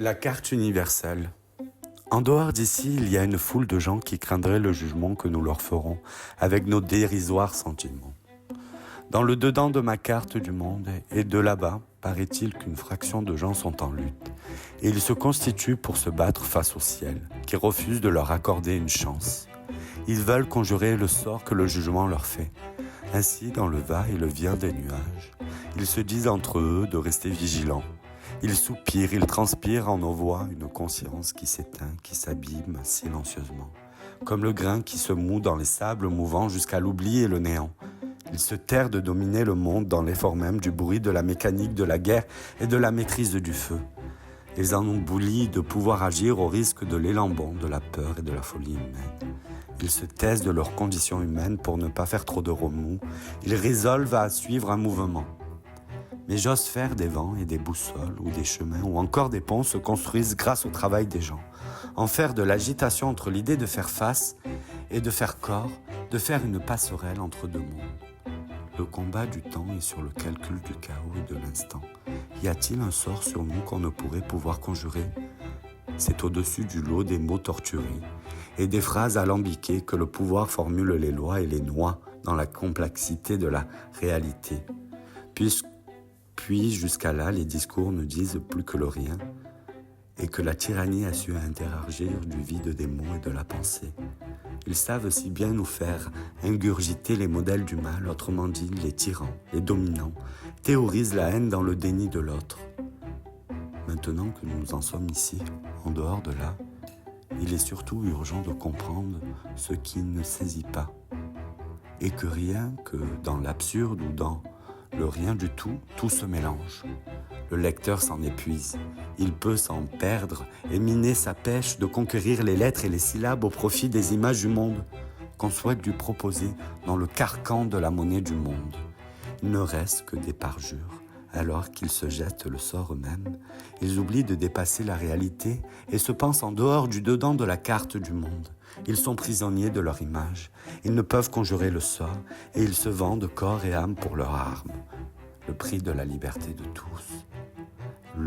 La carte universelle. En dehors d'ici, il y a une foule de gens qui craindraient le jugement que nous leur ferons avec nos dérisoires sentiments. Dans le dedans de ma carte du monde et de là-bas, paraît-il qu'une fraction de gens sont en lutte. Et ils se constituent pour se battre face au ciel, qui refuse de leur accorder une chance. Ils veulent conjurer le sort que le jugement leur fait. Ainsi, dans le va et le vient des nuages, ils se disent entre eux de rester vigilants. Ils soupirent, ils transpirent en nos voix une conscience qui s'éteint, qui s'abîme silencieusement, comme le grain qui se moud dans les sables mouvants jusqu'à l'oubli et le néant. Ils se terrent de dominer le monde dans l'effort même du bruit, de la mécanique, de la guerre et de la maîtrise du feu. Ils en oublient de pouvoir agir au risque de l'élan bon, de la peur et de la folie humaine. Ils se taisent de leurs conditions humaines pour ne pas faire trop de remous. Ils résolvent à suivre un mouvement. Mais j'ose faire des vents et des boussoles ou des chemins ou encore des ponts se construisent grâce au travail des gens. En faire de l'agitation entre l'idée de faire face et de faire corps, de faire une passerelle entre deux mondes. Le combat du temps est sur le calcul du chaos et de l'instant. Y a-t-il un sort sur nous qu'on ne pourrait pouvoir conjurer ? C'est au-dessus du lot des mots torturés et des phrases alambiquées que le pouvoir formule les lois et les noie dans la complexité de la réalité. Puis jusqu'à là, les discours ne disent plus que le rien et que la tyrannie a su interagir du vide des mots et de la pensée. Ils savent si bien nous faire ingurgiter les modèles du mal, autrement dit, les tyrans, les dominants, théorisent la haine dans le déni de l'autre. Maintenant que nous en sommes ici, en dehors de là, il est surtout urgent de comprendre ce qui ne saisit pas, et que rien que dans l'absurde ou dans le rien du tout, tout se mélange. Le lecteur s'en épuise. Il peut s'en perdre et miner sa pêche de conquérir les lettres et les syllabes au profit des images du monde qu'on souhaite lui proposer dans le carcan de la monnaie du monde. Il ne reste que des parjures. Alors qu'ils se jettent le sort eux-mêmes, ils oublient de dépasser la réalité et se pensent en dehors du dedans de la carte du monde. Ils sont prisonniers de leur image, ils ne peuvent conjurer le sort et ils se vendent corps et âme pour leur arme. Le prix de la liberté de tous.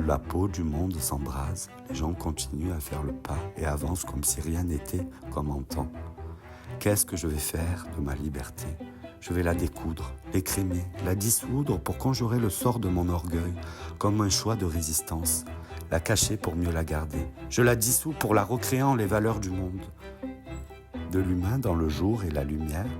La peau du monde s'embrase, les gens continuent à faire le pas et avancent comme si rien n'était comme en temps. Qu'est-ce que je vais faire de ma liberté ? Je vais la découdre, l'écrémer, la dissoudre pour conjurer le sort de mon orgueil, comme un choix de résistance, la cacher pour mieux la garder. Je la dissous pour la recréer en les valeurs du monde. De l'humain dans le jour et la lumière,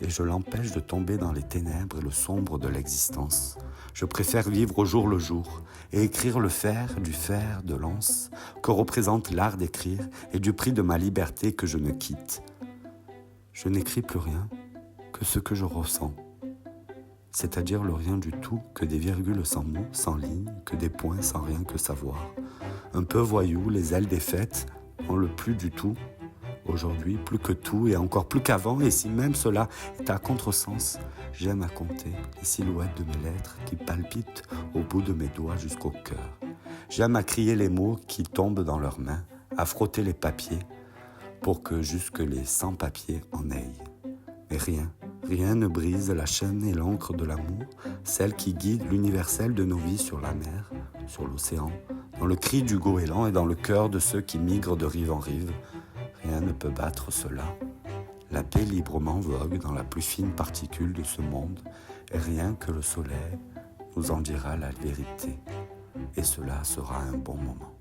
et je l'empêche de tomber dans les ténèbres et le sombre de l'existence. Je préfère vivre au jour le jour et écrire le fer du fer de lance que représente l'art d'écrire et du prix de ma liberté que je ne quitte. Je n'écris plus rien que ce que je ressens, c'est-à-dire le rien du tout, que des virgules sans mots, sans lignes, que des points sans rien que savoir. Un peu voyou, les ailes défaites, en le plus du tout, aujourd'hui plus que tout et encore plus qu'avant, et si même cela est à contresens, j'aime à compter les silhouettes de mes lettres qui palpitent au bout de mes doigts jusqu'au cœur. J'aime à crier les mots qui tombent dans leurs mains, à frotter les papiers pour que jusque les sans-papiers en aillent. Mais rien ne brise la chaîne et l'encre de l'amour, celle qui guide l'universel de nos vies sur la mer, sur l'océan, dans le cri du goéland et dans le cœur de ceux qui migrent de rive en rive. Rien ne peut battre cela. La paix librement vogue dans la plus fine particule de ce monde, et rien que le soleil nous en dira la vérité. Et cela sera un bon moment.